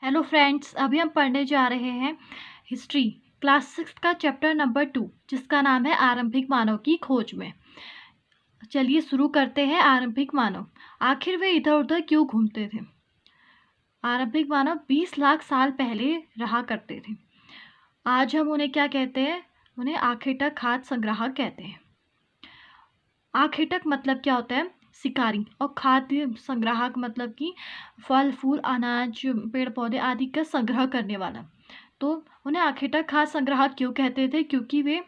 Hello friends, अभी हम पढ़ने जा रहे हैं हिस्ट्री क्लास 6 का चैप्टर नंबर 2, जिसका नाम है आरंभिक मानव की खोज में। चलिए शुरू करते हैं। आरंभिक मानव, आखिर वे इधर उधर क्यों घूमते थे? आरंभिक मानव 20 लाख साल पहले रहा करते थे। आज हम उन्हें क्या कहते हैं? उन्हें आखेटक खाद्य संग्राहक कहते हैं। आखेटक मतलब क्या होता है? शिकारी। और खाद्य संग्राहक मतलब कि फल फूल अनाज पेड़ पौधे आदि का संग्रह करने वाला। तो उन्हें आखेटक खाद्य संग्राहक क्यों कहते थे? क्योंकि वे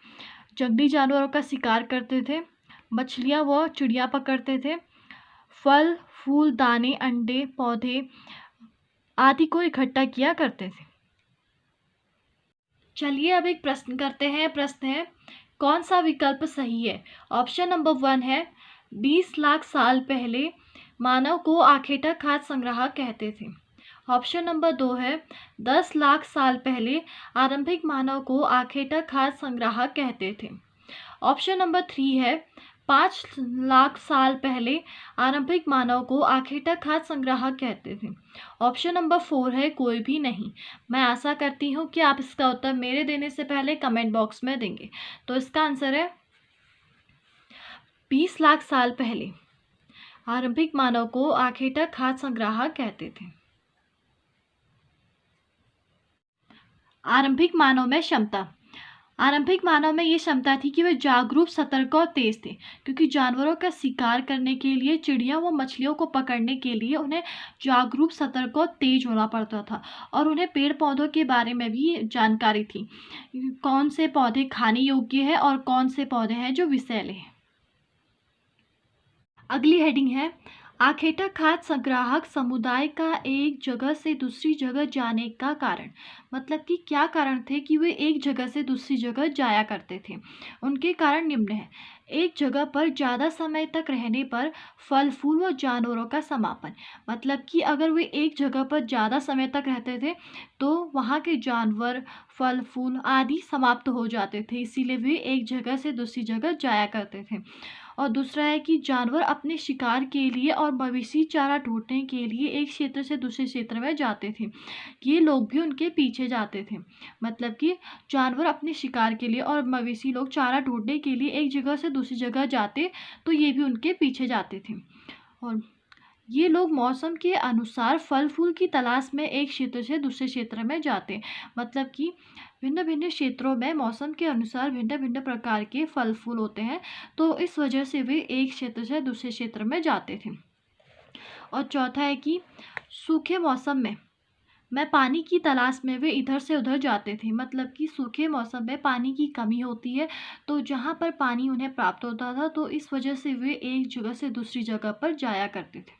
जंगली जानवरों का शिकार करते थे, मछलियाँ व चिड़िया पकड़ते थे, फल फूल दाने अंडे पौधे आदि को इकट्ठा किया करते थे। चलिए अब एक प्रश्न करते हैं। प्रश्न है, कौन सा विकल्प सही है? ऑप्शन नंबर 1 है 20 लाख साल पहले मानव को आखेटक खाद्य संग्राहक कहते थे। ऑप्शन नंबर 2 है 10 लाख साल पहले आरंभिक मानव को आखेटक खाद्य संग्राहक कहते थे। ऑप्शन नंबर 3 है 5 लाख साल पहले आरंभिक मानव को आखेटक खाद्य संग्राहक कहते थे। ऑप्शन नंबर 4 है कोई भी नहीं। मैं आशा करती हूँ कि आप इसका उत्तर मेरे देने से पहले कमेंट बॉक्स में देंगे। तो इसका आंसर है 20 लाख साल पहले आरंभिक मानव को आखेटक खाद्य संग्राहक कहते थे। आरंभिक मानव में क्षमता। आरंभिक मानव में ये क्षमता थी कि वे जागरूक, सतर्क और तेज थे, क्योंकि जानवरों का शिकार करने के लिए, चिड़िया व मछलियों को पकड़ने के लिए उन्हें जागरूक, सतर्क और तेज होना पड़ता था। और उन्हें पेड़ पौधों के बारे में भी जानकारी थी, कौन से पौधे खाने योग्य है और कौन से पौधे हैं जो विषैले हैं। अगली हेडिंग है, आखेटक खाद्य संग्राहक समुदाय का एक जगह से दूसरी जगह जाने का कारण। मतलब कि क्या कारण थे कि वे एक जगह से दूसरी जगह जाया करते थे? उनके कारण निम्न है। एक जगह पर ज़्यादा समय तक रहने पर फल फूल व जानवरों का समापन। मतलब कि अगर वे एक जगह पर ज़्यादा समय तक रहते थे तो वहाँ के जानवर, फल फूल आदि समाप्त हो जाते थे, इसीलिए वे एक जगह से दूसरी जगह जाया करते थे। और दूसरा है कि जानवर अपने शिकार के लिए और मवेशी चारा ढूंढने के लिए एक क्षेत्र से दूसरे क्षेत्र में जाते थे। ये लोग भी उनके पीछे जाते थे। मतलब कि जानवर अपने शिकार के लिए और मवेशी लोग चारा ढूंढने के लिए एक जगह से दूसरी जगह जाते, तो ये भी उनके पीछे जाते थे। और ये लोग मौसम के अनुसार फल फूल की तलाश में एक क्षेत्र से दूसरे क्षेत्र में जाते। मतलब कि भिन्न भिन्न क्षेत्रों में मौसम के अनुसार भिन्न भिन्न प्रकार के फल फूल होते हैं, तो इस वजह से वे एक क्षेत्र से दूसरे क्षेत्र में जाते थे। और चौथा है कि सूखे मौसम में पानी की तलाश में वे इधर से उधर जाते थे। मतलब कि सूखे मौसम में पानी की कमी होती है, तो जहाँ पर पानी उन्हें प्राप्त होता था, तो इस वजह से वे एक जगह से दूसरी जगह पर जाया करते थे।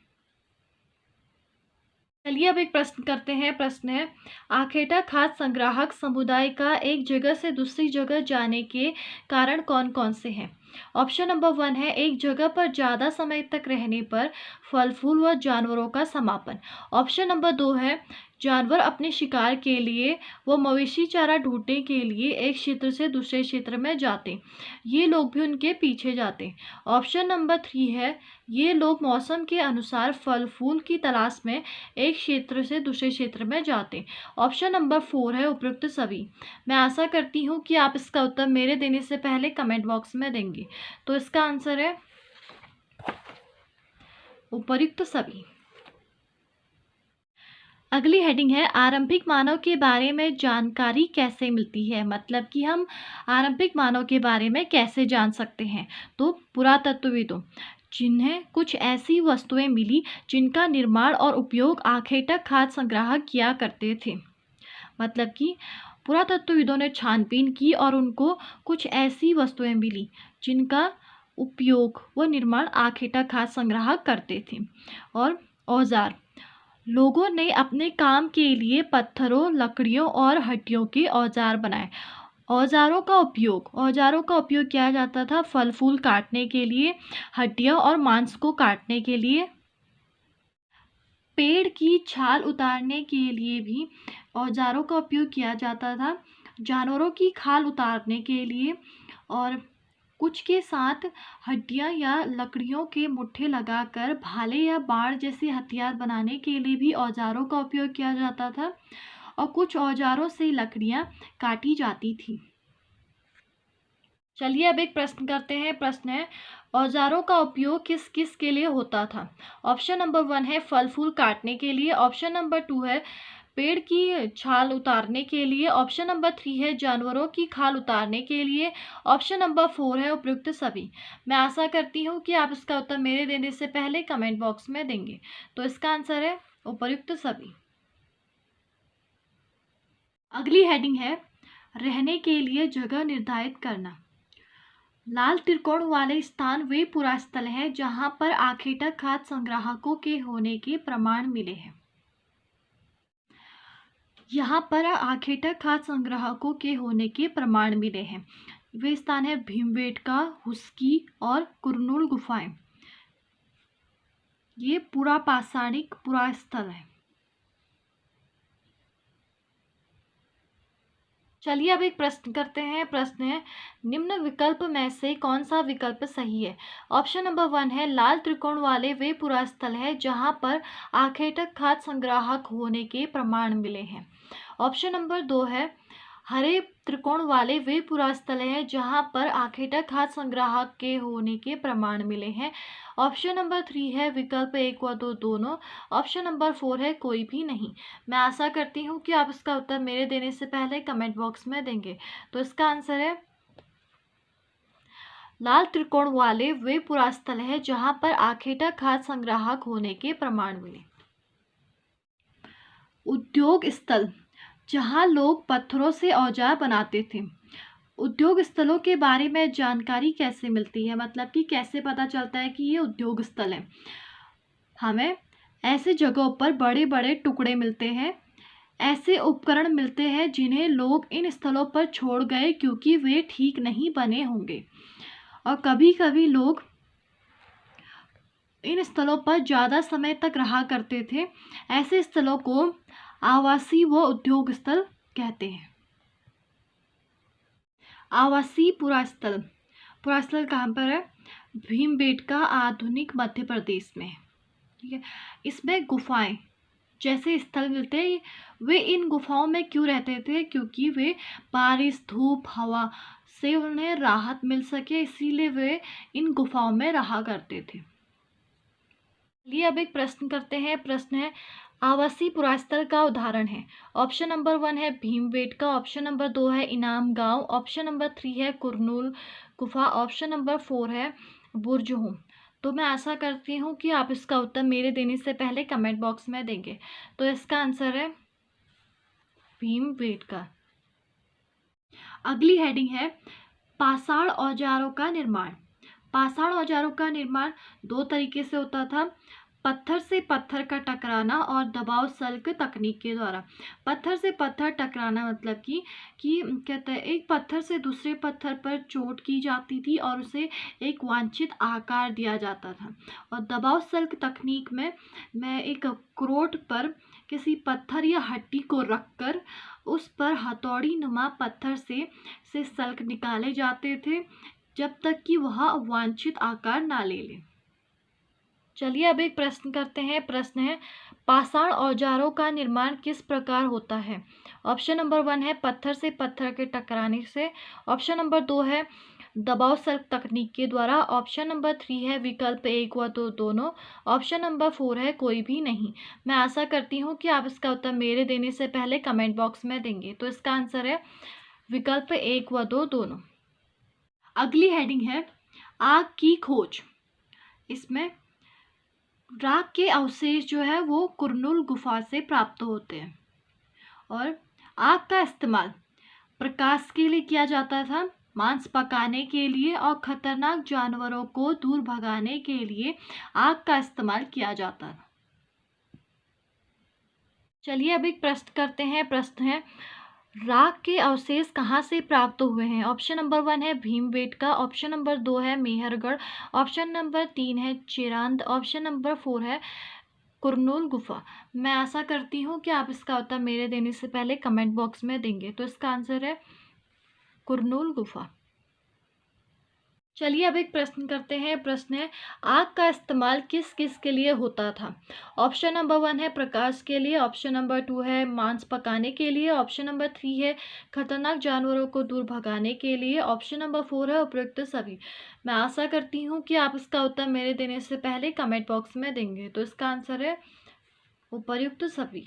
चलिए अब एक प्रश्न करते हैं। प्रश्न है, आखेटक खाद्य संग्राहक समुदाय का एक जगह से दूसरी जगह जाने के कारण कौन कौन से हैं? ऑप्शन नंबर 1 है एक जगह पर ज़्यादा समय तक रहने पर फल फूल व जानवरों का समापन। ऑप्शन नंबर 2 है जानवर अपने शिकार के लिए व मवेशी चारा ढूंढने के लिए एक क्षेत्र से दूसरे क्षेत्र में जाते, ये लोग भी उनके पीछे जाते। ऑप्शन नंबर 3 है ये लोग मौसम के अनुसार फल फूल की तलाश में एक क्षेत्र से दूसरे क्षेत्र में जाते। ऑप्शन नंबर 4 है उपयुक्त सभी। मैं आशा करती हूँ कि आप इसका उत्तर मेरे देने से पहले कमेंट बॉक्स में देंगे। तो इसका आंसर है उपयुक्त सभी। अगली हेडिंग है, आरंभिक मानव के बारे में जानकारी कैसे मिलती है? मतलब कि हम आरंभिक मानव के बारे में कैसे जान सकते हैं? तो पुरातत्वविदों, जिन्हें कुछ ऐसी वस्तुएं मिली जिनका निर्माण और उपयोग आखेटक खाद्य संग्राहक किया करते थे। मतलब कि पुरातत्वविदों ने छानबीन की और उनको कुछ ऐसी वस्तुएं मिली जिनका उपयोग व निर्माण आखेटक खाद्य संग्राहक करते थे। और औजार, लोगों ने अपने काम के लिए पत्थरों, लकड़ियों और हड्डियों के औजार बनाए। औजारों का उपयोग किया जाता था फल फूल काटने के लिए, हड्डियां और मांस को काटने के लिए, पेड़ की छाल उतारने के लिए भी औजारों का उपयोग किया जाता था, जानवरों की खाल उतारने के लिए, और कुछ के साथ हड्डियां या लकड़ियों के मुट्ठे लगाकर भाले या बाड़ जैसे हथियार बनाने के लिए भी औजारों का उपयोग किया जाता था, और कुछ औजारों से लकड़ियां काटी जाती थी। चलिए अब एक प्रश्न करते हैं। प्रश्न है, औजारों का उपयोग किस किस के लिए होता था? ऑप्शन नंबर 1 है फल फूल काटने के लिए, ऑप्शन नंबर 2 है पेड़ की छाल उतारने के लिए, ऑप्शन नंबर 3 है जानवरों की खाल उतारने के लिए, ऑप्शन नंबर 4 है उपयुक्त सभी। मैं आशा करती हूँ कि आप इसका उत्तर मेरे देने से पहले कमेंट बॉक्स में देंगे। तो इसका आंसर है उपयुक्त सभी। अगली हेडिंग है रहने के लिए जगह निर्धारित करना। लाल त्रिकोण वाले स्थान वे पुरास्थल है जहां पर आखेटक खाद्य संग्राहकों के होने के प्रमाण मिले हैं। यहाँ पर आखेटक खाद्य संग्राहकों के होने के प्रमाण मिले हैं। वे स्थान है भीमबेटका, हुस्की और कुरनूल गुफाएं। ये पूरा पाषाणिक पुरास्थल है। चलिए अब एक प्रश्न करते हैं। प्रश्न है, निम्न विकल्प में से कौन सा विकल्प सही है? ऑप्शन नंबर 1 है लाल त्रिकोण वाले वे पुरास्थल है जहां पर आखेटक खाद्य संग्राहक होने के प्रमाण मिले हैं। ऑप्शन नंबर 2 है हरे त्रिकोण वाले वे पुरास्थल हैं जहां पर आखेटक खाद्य संग्राहक के होने के प्रमाण मिले हैं। ऑप्शन नंबर 3 है विकल्प 1 व 2 दोनों। ऑप्शन नंबर 4 है कोई भी नहीं। मैं आशा करती हूँ कि आप इसका उत्तर मेरे देने से पहले कमेंट बॉक्स में देंगे। तो इसका आंसर है लाल त्रिकोण वाले वे पुरास्थल है जहां पर आखेटक खाद्य संग्राहक होने के प्रमाण मिले। उद्योग स्थल, जहां लोग पत्थरों से औजार बनाते थे। उद्योग स्थलों के बारे में जानकारी कैसे मिलती है, मतलब कि कैसे पता चलता है कि ये उद्योग स्थल है? हमें ऐसे जगहों पर बड़े बड़े टुकड़े मिलते हैं, ऐसे उपकरण मिलते हैं जिन्हें लोग इन स्थलों पर छोड़ गए क्योंकि वे ठीक नहीं बने होंगे। और कभी कभी लोग इन स्थलों पर ज़्यादा समय तक रहा करते थे। ऐसे स्थलों को आवासीय व उद्योग स्थल कहते हैं। आवासीय पुरास्थल, पुरास्थल कहाँ पर है? भीमबेटका आधुनिक मध्य प्रदेश में है। ठीक है। इसमें गुफाएं जैसे स्थल मिलते हैं। वे इन गुफाओं में क्यों रहते थे? क्योंकि वे बारिश, धूप, हवा से उन्हें राहत मिल सके, इसीलिए वे इन गुफाओं में रहा करते थे। चलिए अब एक प्रश्न करते हैं। प्रश्न है, आवासीय पुरास्थल का उदाहरण है। ऑप्शन नंबर 1 है भीमबेटका, ऑप्शन नंबर 2 है इनाम गांव, ऑप्शन नंबर 3 है कुरनूल गुफा, ऑप्शन नंबर 4 है बुरजहूम। तो मैं आशा करती हूँ कि आप इसका उत्तर मेरे देने से पहले कमेंट बॉक्स में देंगे। तो इसका आंसर है भीमबेटका। अगली हेडिंग है पाषाण औजारों का निर्माण। पाषाण औजारों का निर्माण दो तरीके से होता था, पत्थर से पत्थर का टकराना और दबाव सल्क तकनीक के द्वारा। पत्थर से पत्थर टकराना मतलब कि कहते हैं एक पत्थर से दूसरे पत्थर पर चोट की जाती थी और उसे एक वांछित आकार दिया जाता था। और दबाव सल्क तकनीक में एक क्रोट पर किसी पत्थर या हड्डी को रखकर उस पर हथौड़ी नुमा पत्थर से सल्क निकाले जाते थे जब तक कि वह वांछित आकार ना ले ले। चलिए अब एक प्रश्न करते हैं। प्रश्न है, पाषाण औजारों का निर्माण किस प्रकार होता है? ऑप्शन नंबर 1 है पत्थर से पत्थर के टकराने से, ऑप्शन नंबर 2 है दबाव सल्क तकनीक के द्वारा, ऑप्शन नंबर 3 है विकल्प 1 व 2 दोनों, ऑप्शन नंबर 4 है कोई भी नहीं। मैं आशा करती हूँ कि आप इसका उत्तर मेरे देने से पहले कमेंट बॉक्स में देंगे। तो इसका आंसर है विकल्प 1 व 2 दोनों। अगली हेडिंग है आग की खोज। इसमें राख के अवशेष जो है वो कुरनूल गुफा से प्राप्त होते हैं। और आग का इस्तेमाल प्रकाश के लिए किया जाता था, मांस पकाने के लिए और खतरनाक जानवरों को दूर भगाने के लिए आग का इस्तेमाल किया जाता था। चलिए अब एक प्रश्न करते हैं। प्रश्न है, राख के अवशेष कहाँ से प्राप्त हुए हैं? ऑप्शन नंबर 1 है भीमबेटका, ऑप्शन नंबर 2 है मेहरगढ़, ऑप्शन नंबर 3 है चिरांद, ऑप्शन नंबर 4 है कुरनूल गुफा। मैं आशा करती हूँ कि आप इसका उत्तर मेरे देने से पहले कमेंट बॉक्स में देंगे। तो इसका आंसर है कुरनूल गुफा। चलिए अब एक प्रश्न करते हैं। प्रश्न है, आग का इस्तेमाल किस किस के लिए होता था? ऑप्शन नंबर 1 है प्रकाश के लिए, ऑप्शन नंबर 2 है मांस पकाने के लिए, ऑप्शन नंबर 3 है खतरनाक जानवरों को दूर भगाने के लिए, ऑप्शन नंबर 4 है उपयुक्त सभी। मैं आशा करती हूँ कि आप इसका उत्तर मेरे देने से पहले कमेंट बॉक्स में देंगे। तो इसका आंसर है उपर्युक्त सभी।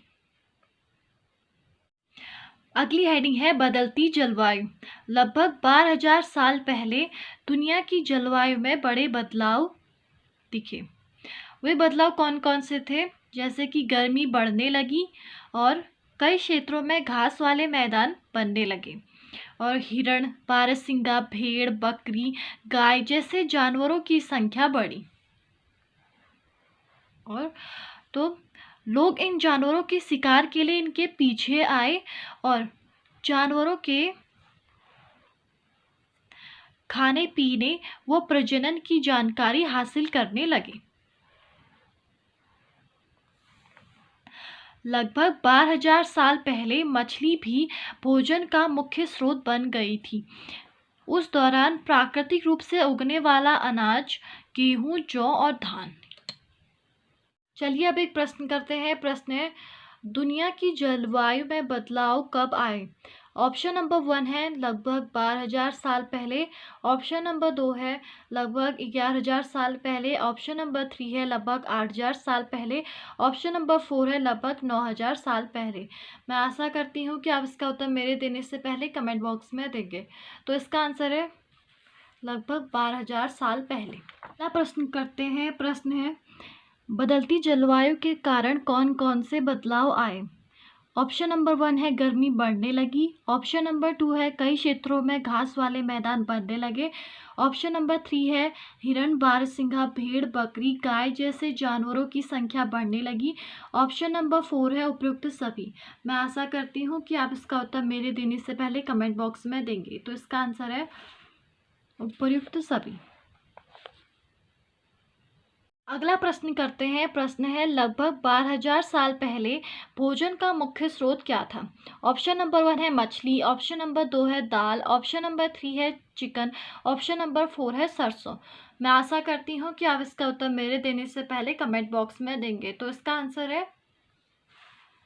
अगली हेडिंग है बदलती जलवायु। लगभग 12,000 साल पहले दुनिया की जलवायु में बड़े बदलाव दिखे। वे बदलाव कौन कौन से थे? जैसे कि गर्मी बढ़ने लगी और कई क्षेत्रों में घास वाले मैदान बनने लगे और हिरण, बारहसिंगा, भेड़, बकरी, गाय जैसे जानवरों की संख्या बढ़ी। और तो लोग इन जानवरों के शिकार के लिए इनके पीछे आए और जानवरों के खाने पीने व प्रजनन की जानकारी हासिल करने लगे। लगभग 12,000 साल पहले मछली भी भोजन का मुख्य स्रोत बन गई थी। उस दौरान प्राकृतिक रूप से उगने वाला अनाज गेहूं, जौ और धान। चलिए अब एक प्रश्न करते हैं। प्रश्न है, दुनिया की जलवायु में बदलाव कब आए? ऑप्शन नंबर 1 है लगभग 12,000 साल पहले, ऑप्शन नंबर 2 है लगभग 11,000 साल पहले, ऑप्शन नंबर 3 है लगभग 8,000 साल पहले, ऑप्शन नंबर 4 है लगभग 9,000 साल पहले। मैं आशा करती हूँ कि आप इसका उत्तर मेरे देने से पहले कमेंट बॉक्स में देंगे। तो इसका आंसर है लगभग 12,000 साल पहले। अगला प्रश्न करते हैं। प्रश्न है, बदलती जलवायु के कारण कौन कौन से बदलाव आए? ऑप्शन नंबर 1 है गर्मी बढ़ने लगी, ऑप्शन नंबर 2 है कई क्षेत्रों में घास वाले मैदान बनने लगे, ऑप्शन नंबर 3 है हिरण, बारहसिंगा, भेड़, बकरी, गाय जैसे जानवरों की संख्या बढ़ने लगी, ऑप्शन नंबर 4 है उपयुक्त सभी। मैं आशा करती हूँ कि आप इसका उत्तर मेरे देने से पहले कमेंट बॉक्स में देंगे। तो इसका आंसर है उपयुक्त सभी। अगला प्रश्न करते हैं। प्रश्न है, लगभग 12,000 साल पहले भोजन का मुख्य स्रोत क्या था? ऑप्शन नंबर 1 है मछली, ऑप्शन नंबर 2 है दाल, ऑप्शन नंबर 3 है चिकन, ऑप्शन नंबर 4 है सरसों। मैं आशा करती हूँ कि आप इसका उत्तर मेरे देने से पहले कमेंट बॉक्स में देंगे। तो इसका आंसर है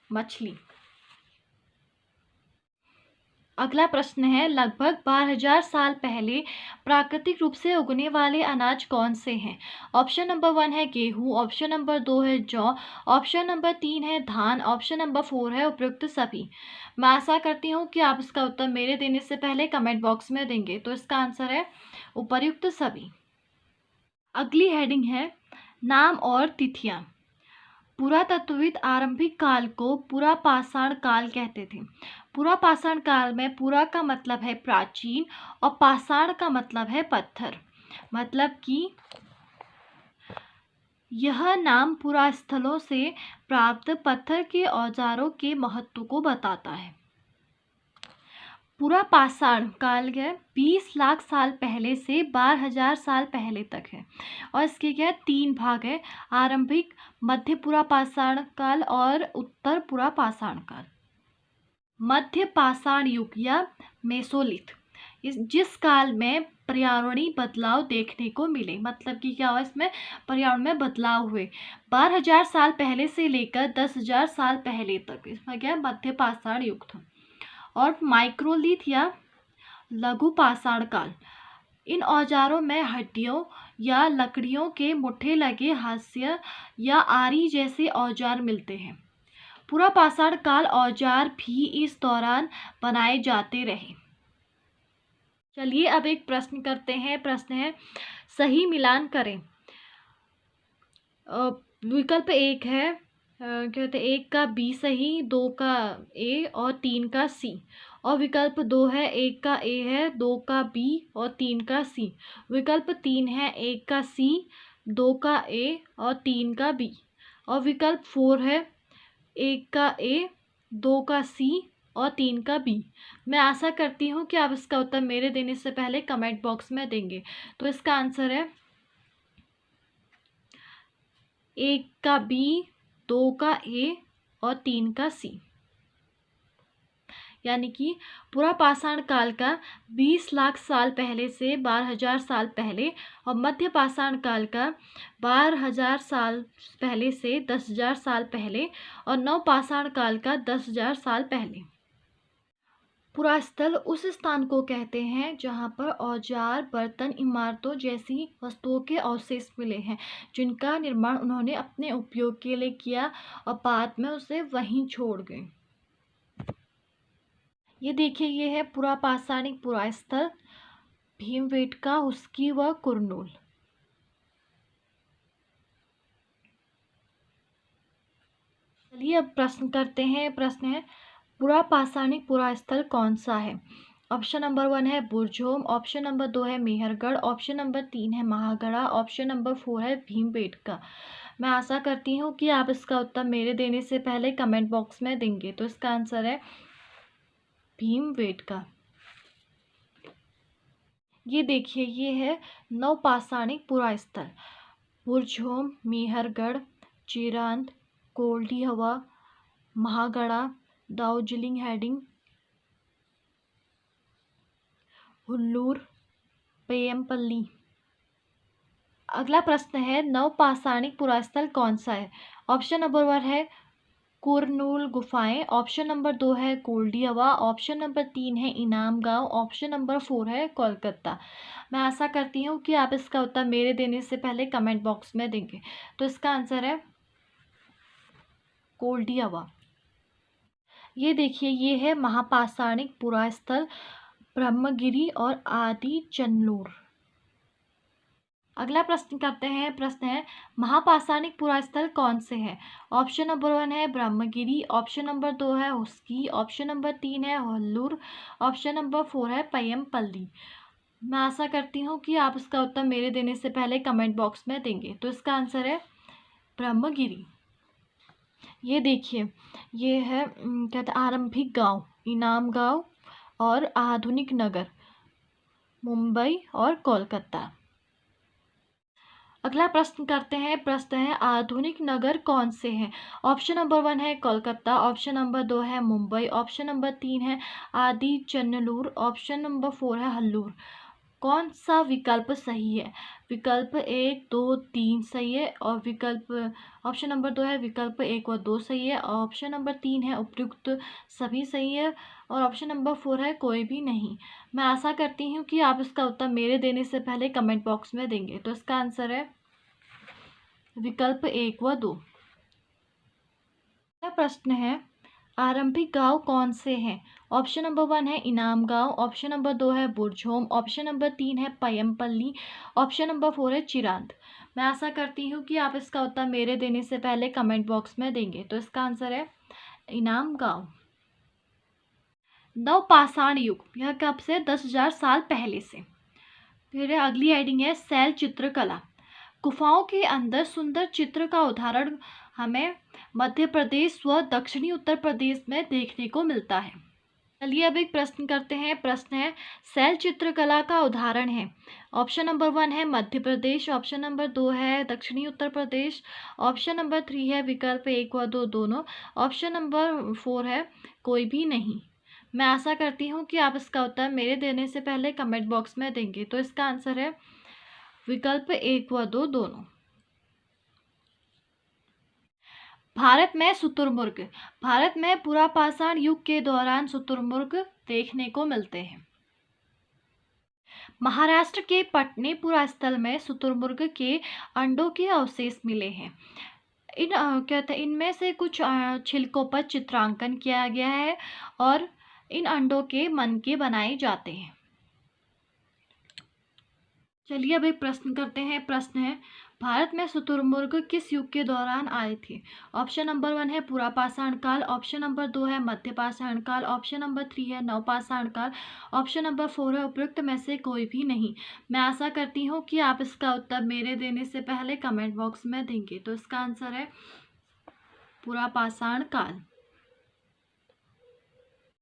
मछली। अगला प्रश्न है, लगभग 12,000 साल पहले प्राकृतिक रूप से उगने वाले अनाज कौन से हैं? ऑप्शन नंबर 1 है गेहूं, ऑप्शन नंबर 2 है जौ, ऑप्शन नंबर 3 है धान, ऑप्शन नंबर 4 है उपयुक्त सभी। मैं आशा करती हूँ कि आप इसका उत्तर मेरे देने से पहले कमेंट बॉक्स में देंगे। तो इसका आंसर है उपर्युक्त सभी। अगली हेडिंग है नाम और तिथियां। पुरातत्वविद आरंभिक काल को पुरापाषाण काल कहते थे। पुरापाषाण काल में पुरा का मतलब है प्राचीन और पाषाण का मतलब है पत्थर। मतलब कि यह नाम पुरास्थलों से प्राप्त पत्थर के औजारों के महत्व को बताता है। पुरापाषाण काल है 20 लाख साल पहले से 12,000 साल पहले तक है और इसके क्या 3 भाग है, आरंभिक, मध्य पुरापाषाण काल और उत्तर पुरापाषाण काल। मध्य पाषाण युग या मेसोलिथ, जिस काल में पर्यावरणीय बदलाव देखने को मिले। मतलब कि क्या हुआ, इसमें पर्यावरण में बदलाव हुए 12,000 साल पहले से लेकर 10,000 साल पहले तक। इसमें क्या मध्य पाषाण युग था। और माइक्रोलिथ या लघु पाषाण काल, इन औजारों में हड्डियों या लकड़ियों के मुट्ठे लगे हास्य या आरी जैसे औजार मिलते हैं। पुरापाषाण काल औजार भी इस दौरान बनाए जाते रहे। चलिए अब एक प्रश्न करते हैं। प्रश्न है, सही मिलान करें। विकल्प 1 है कहते 1 का बी सही, 2 का ए और 3 का सी। और विकल्प 2 है 1 का ए है, 2 का बी और 3 का सी। विकल्प 3 है 1 का सी, 2 का ए और 3 का बी। और विकल्प 4 है 1 का ए, 2 का सी और 3 का बी। मैं आशा करती हूँ कि आप इसका उत्तर मेरे देने से पहले कमेंट बॉक्स में देंगे। तो इसका आंसर है 1 का बी, 2 का ए और 3 का सी। यानी कि पुरापाषाण काल का 20 लाख साल पहले से 12,000 साल पहले, और मध्य पाषाण काल का 12,000 साल पहले से 10,000 साल पहले, और नवपाषाण काल का 10,000 साल पहले। पुरास्थल उस स्थान को कहते हैं जहाँ पर औजार, बर्तन, इमारतों जैसी वस्तुओं के अवशेष मिले हैं, जिनका निर्माण उन्होंने अपने उपयोग के लिए किया और बाद में उसे वहीं छोड़ गए। ये देखिए, ये है पुरापाषाणिक पुरास्थल भीमबेटका, हुस्की व कुरनूल। चलिए अब प्रश्न करते हैं। प्रश्न है, पुरापाषाणिक पुरास्थल कौन सा है? ऑप्शन नंबर 1 है बुरझोम, ऑप्शन नंबर 2 है मेहरगढ़, ऑप्शन नंबर 3 है महागढ़ा, ऑप्शन नंबर 4 है भीमबेटका। मैं आशा करती हूँ कि आप इसका उत्तर मेरे देने से पहले कमेंट बॉक्स में देंगे। तो इसका आंसर है भीमबेटका। ये देखिए, ये है नवपाषाणिक पुरास्थल बुरझोम, मेहरगढ़, चिरांद, कोल्डी हवा, महागढ़ा, दार्जिलिंग हेडिंग, हुल्लूर, पेयमपल्ली। अगला प्रश्न है, नवपाषाणिक पुरास्थल कौन सा है? ऑप्शन नंबर 1 है कुरनूल गुफाएं, ऑप्शन नंबर 2 है कोल्डी हवा, ऑप्शन नंबर 3 है इनाम गांव, ऑप्शन नंबर 4 है कोलकाता। मैं आशा करती हूँ कि आप इसका उत्तर मेरे देने से पहले कमेंट बॉक्स में देंगे। तो इसका आंसर है कोल्डी हवा। ये देखिए, ये है महापाषाणिक पुरास्थल ब्रह्मगिरी और आदि चन्नूर। अगला प्रश्न करते हैं। प्रश्न है, महापाषाणिक पुरास्थल कौन से हैं? ऑप्शन नंबर 1 है ब्रह्मगिरी, ऑप्शन नंबर 2 है हुस्की, ऑप्शन नंबर 3 है हुल्लूर, ऑप्शन नंबर 4 है पय्यमपल्ली। मैं आशा करती हूँ कि आप इसका उत्तर मेरे देने से पहले कमेंट बॉक्स में देंगे। तो इसका आंसर है ब्रह्मगिरी। ये देखिए, ये है कहते आरंभिक गांव, इनाम गांव और आधुनिक नगर, मुंबई और कोलकाता। अगला प्रश्न करते हैं। प्रश्न है, आधुनिक नगर कौन से हैं? ऑप्शन नंबर 1 है कोलकाता, ऑप्शन नंबर 2 है मुंबई, ऑप्शन नंबर 3 है आदि चन्नूर, ऑप्शन नंबर 4 है हल्लूर। कौन सा विकल्प सही है? विकल्प 1, 2, 3 सही है, और विकल्प ऑप्शन नंबर 2 है विकल्प 1 व 2 सही है, ऑप्शन नंबर 3 है उपयुक्त सभी सही है, और ऑप्शन नंबर 4 है कोई भी नहीं। मैं आशा करती हूँ कि आप इसका उत्तर मेरे देने से पहले कमेंट बॉक्स में देंगे। तो इसका आंसर है विकल्प 1 व 2। अगला प्रश्न है, आरंभिक गांव कौन से हैं? ऑप्शन नंबर 1 है इनाम गांव, ऑप्शन नंबर 2 है बुरझोम, ऑप्शन नंबर 3 है पय्यमपल्ली, ऑप्शन नंबर 4 है चिरांद। मैं आशा करती हूँ कि आप इसका उत्तर मेरे देने से पहले कमेंट बॉक्स में देंगे। तो इसका आंसर है इनाम गांव। नवपाषाण युग, यह कब से? 10,000 साल पहले से। फिर अगली हेडिंग है शैल चित्रकला। गुफाओं के अंदर सुंदर चित्र का उदाहरण हमें मध्य प्रदेश व दक्षिणी उत्तर प्रदेश में देखने को मिलता है। चलिए अब एक प्रश्न करते हैं। प्रश्न है, शैल चित्रकला का उदाहरण है। ऑप्शन नंबर 1 है मध्य प्रदेश, ऑप्शन नंबर 2 है दक्षिणी उत्तर प्रदेश, ऑप्शन नंबर 3 है विकल्प 1 व 2 दोनों, ऑप्शन नंबर 4 है कोई भी नहीं। मैं आशा करती हूँ कि आप इसका उत्तर मेरे देने से पहले कमेंट बॉक्स में देंगे। तो इसका आंसर है विकल्प 1 व 2 दोनों। भारत में शुतुरमुर्ग। भारत में पुरापाषाण युग के दौरान शुतुरमुर्ग देखने को मिलते हैं। महाराष्ट्र के पटने पुरास्थल में शुतुरमुर्ग के अंडों के अवशेष मिले हैं। कहते हैं इनमें से कुछ छिलकों पर चित्रांकन किया गया है और इन अंडों के मनके बनाए जाते हैं। चलिए अब एक प्रश्न करते हैं। प्रश्न है, भारत में शुतुरमुर्ग किस युग के दौरान आए थे? ऑप्शन नंबर 1 है पुरापाषाण काल, ऑप्शन नंबर 2 है मध्यपाषाण काल, ऑप्शन नंबर 3 है नवपाषाण काल, ऑप्शन नंबर 4 है उपयुक्त में से कोई भी नहीं। मैं आशा करती हूँ कि आप इसका उत्तर मेरे देने से पहले कमेंट बॉक्स में देंगे। तो इसका आंसर है पुरापाषाण काल।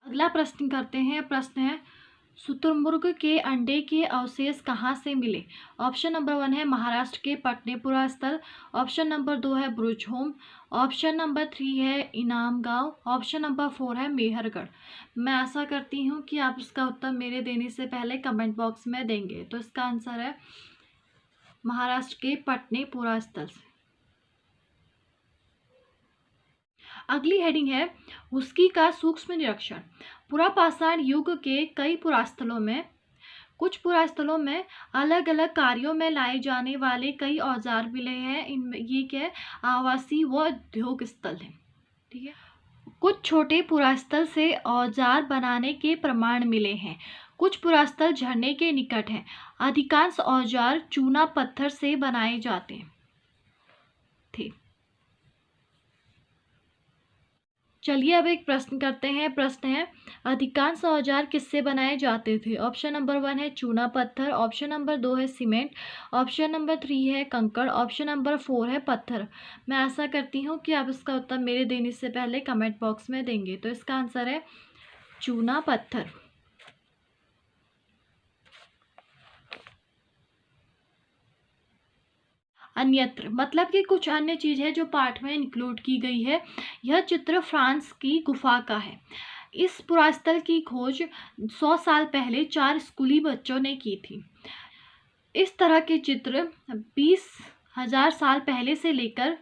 अगला प्रश्न करते हैं। प्रश्न है, शुतुरमुर्ग के अंडे के अवशेष कहाँ से मिले? ऑप्शन नंबर 1 है महाराष्ट्र के पटनेपुरा स्थल, ऑप्शन नंबर 2 है ब्रुजहोम, ऑप्शन नंबर 3 है इनाम गांव, ऑप्शन नंबर 4 है मेहरगढ़। मैं आशा करती हूँ कि आप इसका उत्तर मेरे देने से पहले कमेंट बॉक्स में देंगे। तो इसका आंसर है महाराष्ट्र के पटनेपुरा स्थल से। अगली हेडिंग है हुस्की का सूक्ष्म निरीक्षण। पुरापाषाण युग के कई पुरास्थलों में कुछ पुरास्थलों में अलग अलग कार्यों में लाए जाने वाले कई औजार मिले हैं। इनमें ये क्या आवासीय व उद्योग स्थल है। ठीक है, कुछ छोटे पुरास्थल से औजार बनाने के प्रमाण मिले हैं। कुछ पुरास्थल झरने के निकट हैं। अधिकांश औजार चूना पत्थर से बनाए जाते थे। चलिए अब एक प्रश्न करते हैं। प्रश्न है अधिकांश औजार किससे बनाए जाते थे? ऑप्शन नंबर 1 है चूना पत्थर, ऑप्शन नंबर 2 है सीमेंट, ऑप्शन नंबर 3 है कंकड़, ऑप्शन नंबर 4 है पत्थर। मैं आशा करती हूँ कि आप इसका उत्तर मेरे देने से पहले कमेंट बॉक्स में देंगे। तो इसका आंसर है चूना पत्थर। अन्यत्र मतलब कि कुछ अन्य चीज़ है जो पाठ में इंक्लूड की गई है। यह चित्र फ्रांस की गुफा का है। इस पुरास्थल की खोज 100 साल पहले 4 स्कूली बच्चों ने की थी। इस तरह के चित्र 20,000 साल पहले से लेकर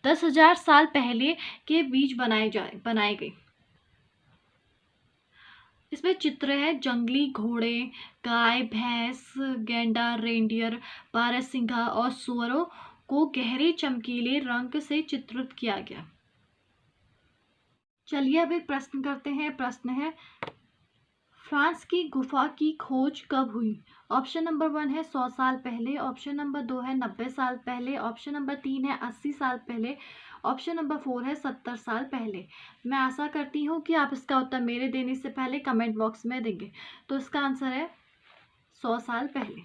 10,000 साल पहले के बीच बनाए गए। इसमें चित्र है जंगली घोड़े, गाय, भैंस, गैंडा, रेंडियर, बारहसिंघा और सुअरों को गहरे चमकीले रंग से चित्रित किया गया। चलिए अब एक प्रश्न करते हैं। प्रश्न है फ्रांस की गुफा की खोज कब हुई? ऑप्शन नंबर 1 है 100 साल पहले, ऑप्शन नंबर 2 है 90 साल पहले, ऑप्शन नंबर 3 है 80 साल पहले, ऑप्शन नंबर 4 है 70 साल पहले। मैं आशा करती हूँ कि आप इसका उत्तर मेरे देने से पहले कमेंट बॉक्स में देंगे। तो इसका आंसर है 100 साल पहले।